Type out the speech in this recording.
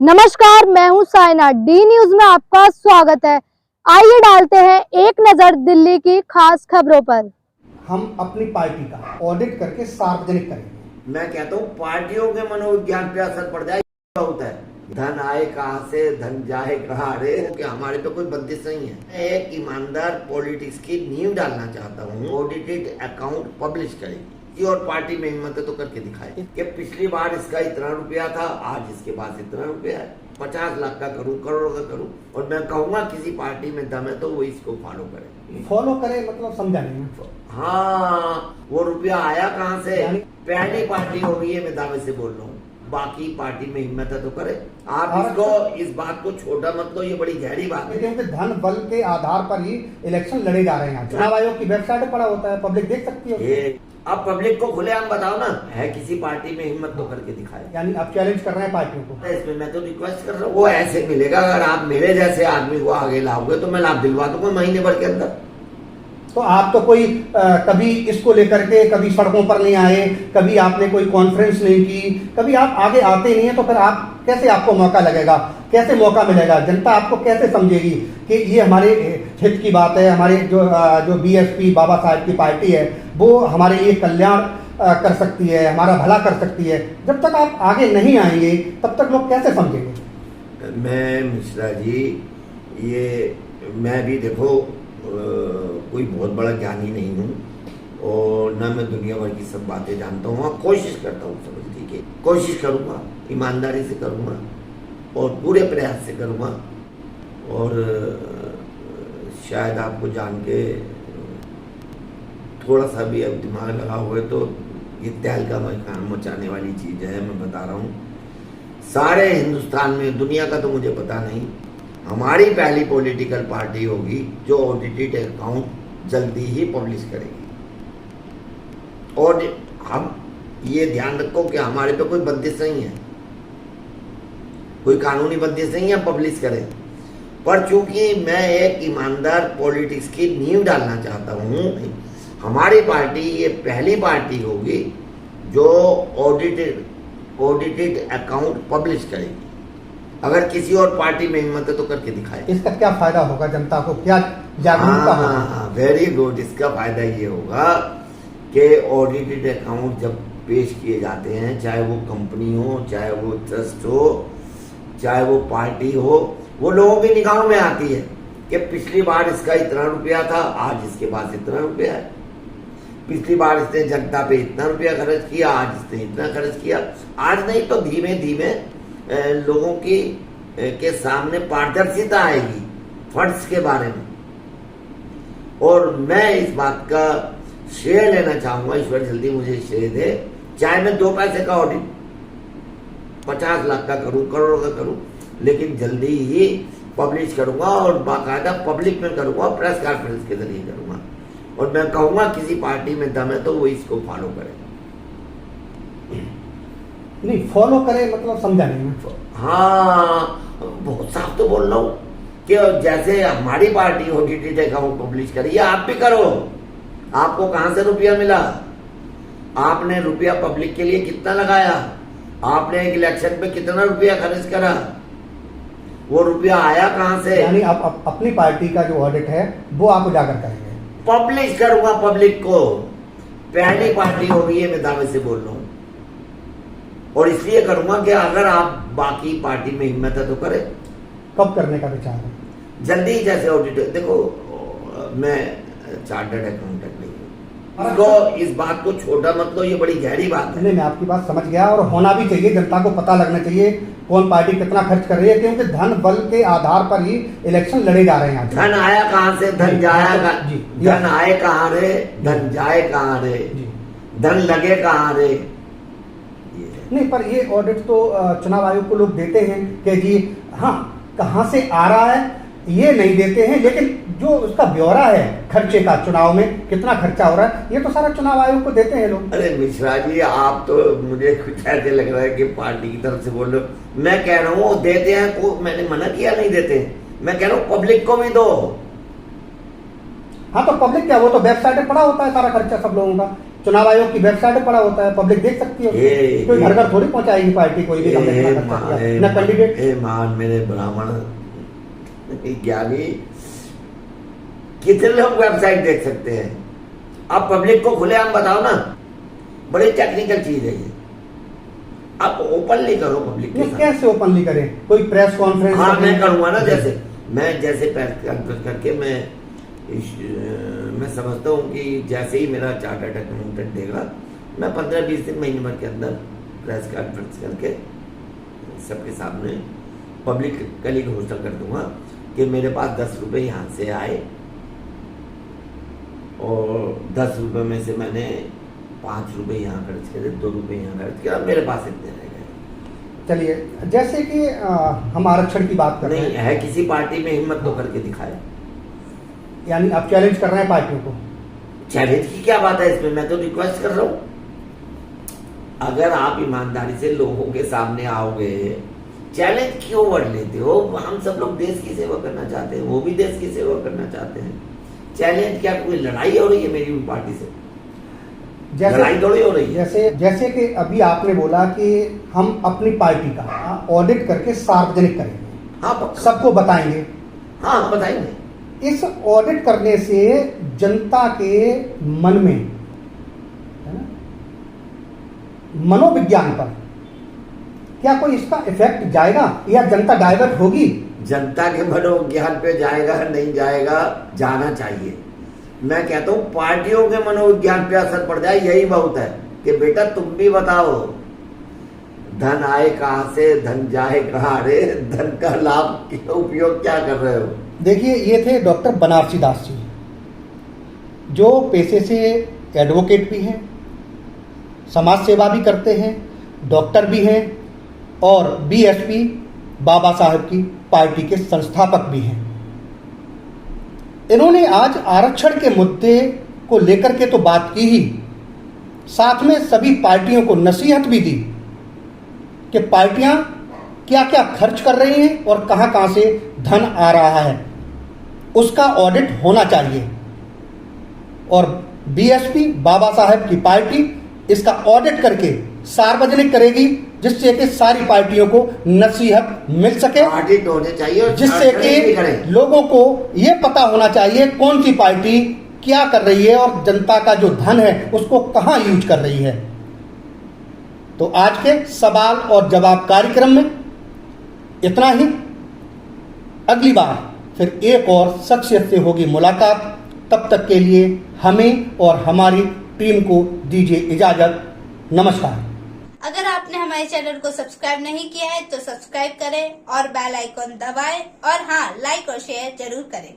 नमस्कार, मैं हूं साइना। डी न्यूज में आपका स्वागत है। आइए डालते हैं एक नजर दिल्ली की खास खबरों पर। हम अपनी पार्टी का ऑडिट करके सार्वजनिक करेंगे। मैं कहता हूँ पार्टियों के मनोविज्ञान पे असर पड़ जाए होता है। धन आए कहाँ से, धन जाए कहाँ रे, क्या हमारे पे कोई बंदिश नहीं है। मैं एक ईमानदार पॉलिटिक्स की नींव डालना चाहता हूँ। ऑडिटेड अकाउंट पब्लिश करेगी और पार्टी में हिम्मत है तो करके दिखाए कि पिछली बार इसका इतना रुपया था, आज इसके पास इतना रुपया है। 50 लाख का करूं, करोड़ का करूं, और मैं कहूंगा किसी पार्टी में दम है तो वो इसको फॉलो करे। फॉलो करे मतलब समझा नहीं। हाँ, वो रुपया आया कहाँ से? पहली पार्टी होगी ये मैं दावे से बोल रहा हूँ। बाकी पार्टी में हिम्मत है तो करे। आप इसको इस बात को छोटा मत लो, ये बड़ी गहरी बात है। क्योंकि धन बल के आधार पर ही इलेक्शन लड़े जा रहे हैं। चुनाव आयोग की वेबसाइट पर पड़ा होता है, पब्लिक देख सकती है। अब पब्लिक को खुलेआम बताओ ना, है किसी पार्टी में हिम्मत तो करके दिखाए। यानी आप चैलेंज कर रहे हैं पार्टियों को। इसमें मैं तो रिक्वेस्ट कर रहा हूँ, वो ऐसे मिलेगा। अगर आप मेरे जैसे आदमी को आगे लाओगे तो मैं लाभ दिलवा दूंगा महीने भर के अंदर। तो आप तो कोई कभी इसको लेकर के कभी सड़कों पर नहीं आए, कभी आपने कोई कॉन्फ्रेंस नहीं की, कभी आप आगे आते नहीं है, तो फिर आप कैसे, आपको मौका लगेगा, कैसे मौका मिलेगा? जनता आपको कैसे समझेगी कि ये हमारे हित की बात है? हमारे जो बीएसपी बाबा साहब की पार्टी है वो हमारे लिए कल्याण कर सकती है, हमारा भला कर सकती है। जब तक आप आगे नहीं आएंगे तब तक लोग कैसे समझेंगे? मैं मिश्रा जी, ये मैं भी देखो कोई बहुत बड़ा ज्ञानी नहीं हूँ और ना मैं दुनिया भर की सब बातें जानता हूँ। कोशिश करता हूँ समझने की, कोशिश करूँगा, ईमानदारी से करूँगा और पूरे प्रयास से करूँगा। और शायद आपको जान के थोड़ा सा भी अब दिमाग लगा हुआ तो ये तहलका मचाने वाली चीज़ है। मैं बता रहा हूँ, सारे हिंदुस्तान में, दुनिया का तो मुझे पता नहीं, हमारी पहली पॉलिटिकल पार्टी होगी जो ऑडिटेड अकाउंट जल्दी ही पब्लिश करेगी। और हम ये ध्यान रखो कि हमारे पे कोई बंदिश नहीं है, कोई कानूनी बंदिश नहीं है, पब्लिश करें। पर चूंकि मैं एक ईमानदार पॉलिटिक्स की नींव डालना चाहता हूँ, हमारी पार्टी ये पहली पार्टी होगी जो ऑडिटेड अकाउंट पब्लिश करेगी। अगर किसी और पार्टी में हिम्मत है तो करके दिखाए। इसका क्या फायदा होगा जनता को, क्या जागरूकता होगा? Very good. इसका फायदा ये होगा कि ऑडिटेड अकाउंट जब पेश किए जाते हैं, चाहे वो कंपनी हो, चाहे वो ट्रस्ट हो, चाहे वो पार्टी हो, वो लोगों की निगाहों में आती है कि पिछली बार इसका इतना रुपया था, आज इसके पास इतना रुपया है। पिछली बार इसने जनता पे इतना रुपया खर्च किया, आज इसने इतना खर्च किया। आज नहीं तो धीमे धीमे लोगों की के सामने पारदर्शिता आएगी फंड्स के बारे में। और मैं इस बात का श्रेय लेना चाहूंगा, ईश्वर जल्दी मुझे श्रेय दे, चाहे मैं 2 पैसे का ऑडिट 50 लाख का करूं, करोड़ का करूं, लेकिन जल्दी ही पब्लिश करूंगा और बाकायदा पब्लिक में करूंगा, प्रेस कॉन्फ्रेंस के जरिए करूंगा। और मैं कहूंगा किसी पार्टी में दम है तो वो इसको फॉलो करे। नहीं, फॉलो करे मतलब समझा नहीं। हाँ, बहुत साफ तो बोल रहा हूँ कि जैसे हमारी पार्टी ऑडिटेड अकाउंट पब्लिश करी, आप भी करो। आपको कहां से रुपया मिला? आपने रुपया पब्लिक के लिए कितना लगाया? आपने एक इलेक्शन पे कितना रुपया खर्च करा? वो रुपया आया कहां से? यानी आप अपनी पार्टी का जो ऑडिट है वो आप उजागर करेंगे? पब्लिश करूंगा पब्लिक को। पहली पार्टी होगी ये मैं दावे से बोल रहा हूँ। और इसलिए करूंगा कि अगर आप बाकी पार्टी में हिम्मत है तो करें। कब करने का विचार है? जल्दी। जैसे ऑडिटर, देखो मैं चार्टर्ड अकाउंटेंट नहीं हूँ, तो इस बात को छोटा मत लो, ये बड़ी गहरी बात है। मैं आपकी बात समझ गया और होना भी चाहिए, जनता को पता लगना चाहिए कौन पार्टी कितना खर्च कर रही है, क्योंकि धन बल के आधार पर ही इलेक्शन लड़े जा रहे हैं। धन आया कहाँ से, धन जाया कहाँ? धन आए कहाँ रे, धन जाए कहाँ रे, धन लगे कहाँ रे? नहीं, पर ये ऑडिट तो चुनाव आयोग को लोग देते हैं कि जी हाँ कहाँ से आ रहा है, ये नहीं देते हैं, लेकिन जो उसका ब्यौरा है खर्चे का, चुनाव में कितना खर्चा हो रहा है, ये तो सारा चुनाव आयोग को देते हैं लोग। अरे मिश्रा जी, आप तो मुझे कुछ ऐसे लग रहा है कि पार्टी की तरफ से बोल रहे हो। मैं कह रहा हूँ देते हैं को, मैंने मना किया नहीं देते। मैं कह रहा हूँ पब्लिक को भी दो। हाँ, तो पब्लिक क्या, वो तो वेबसाइट पे पड़ा होता है सारा खर्चा सब लोगों का। चुनाव आयोग की वेबसाइट पर पड़ा होता है, पब्लिक देख सकती है। कोई घर घर थोड़ी पहुंचाएगी पार्टी कोई भी ना कैंडिडेट। मान मेरे ब्राह्मण ज्ञानी, कितने लोग वेबसाइट देख सकते हैं? आप पब्लिक को खुलेआम बताओ ना, बड़ी टेक्निकल चीज है ये। आप ओपनली करो पब्लिक के साथ। कैसे ओपनली करें? कोई प्रेस कॉन्फ्रेंस? हाँ मैं करूंगा ना, जैसे प्रेस कॉन्फ्रेंस करके मैं समझता हूँ कि जैसे ही मेरा चार्टर्ड अकाउंटेंट देगा, मैं 15-20 दिन महीने भर के अंदर प्रेस कॉन्फ्रेंस करके सबके सामने पब्लिकली घोषणा कर दूंगा कि मेरे पास 10 रुपये यहाँ से आए और 10 रुपये में से मैंने 5 रुपये यहाँ खर्च करे, 2 रुपये यहाँ खर्च किया, मेरे पास इतने रह गए। चलिए, जैसे कि हम आरक्षण की बात कर रहे हैं, नहीं है किसी पार्टी में हिम्मत तो करके दिखाए। यानी आप चैलेंज कर रहे हैं पार्टियों को? चैलेंज की क्या बात है इसमें, मैं तो रिक्वेस्ट कर रहा हूँ। अगर आप ईमानदारी से लोगों के सामने आओगे, चैलेंज क्यों वर्ड लेते हो? हम सब लोग देश की सेवा करना चाहते हैं, वो भी देश की सेवा करना चाहते हैं। चैलेंज क्या, कोई लड़ाई हो रही है मेरी उन पार्टी से? लड़ाई थोड़ी हो रही है। जैसे कि अभी आपने बोला कि हम अपनी पार्टी का ऑडिट करके सार्वजनिक करेंगे। हाँ, सबको बताएंगे। हाँ बताएंगे। इस ऑडिट करने से जनता के मन में, है ना, मनोविज्ञान पर क्या कोई इसका इफेक्ट जाएगा या जनता डाइवर्ट होगी? जनता के मनोविज्ञान पे जाएगा नहीं जाएगा, जाना चाहिए। मैं कहता हूँ पार्टियों के मनोविज्ञान पे असर पड़ जाए, यही बहुत है कि बेटा तुम भी बताओ, धन आए कहाँ से, धन जाए कहाँ रे, धन का लाभ उपयोग क्या कर रहे हो? देखिए, ये थे डॉक्टर बनारसी दास जी, जो पेशे से एडवोकेट भी हैं, समाज सेवा भी करते हैं, डॉक्टर भी हैं और बीएसपी बाबा साहब की पार्टी के संस्थापक भी हैं। इन्होंने आज आरक्षण के मुद्दे को लेकर के तो बात की ही, साथ में सभी पार्टियों को नसीहत भी दी कि पार्टियां क्या क्या खर्च कर रही हैं और कहां कहां से धन आ रहा है, उसका ऑडिट होना चाहिए। और बीएसपी बाबा साहब की पार्टी इसका ऑडिट करके सार्वजनिक करेगी, जिससे कि सारी पार्टियों को नसीहत मिल सके, ऑडिट होने चाहिए, जिससे कि लोगों को यह पता होना चाहिए कौन सी पार्टी क्या कर रही है और जनता का जो धन है उसको कहां यूज कर रही है। तो आज के सवाल और जवाब कार्यक्रम में इतना ही। अगली बार फिर एक और शख्सियत से होगी मुलाकात। तब तक के लिए हमें और हमारी टीम को दीजिए इजाजत। नमस्कार। अगर आपने हमारे चैनल को सब्सक्राइब नहीं किया है तो सब्सक्राइब करें और बेल आइकॉन दबाएं और हाँ, लाइक और शेयर जरूर करें।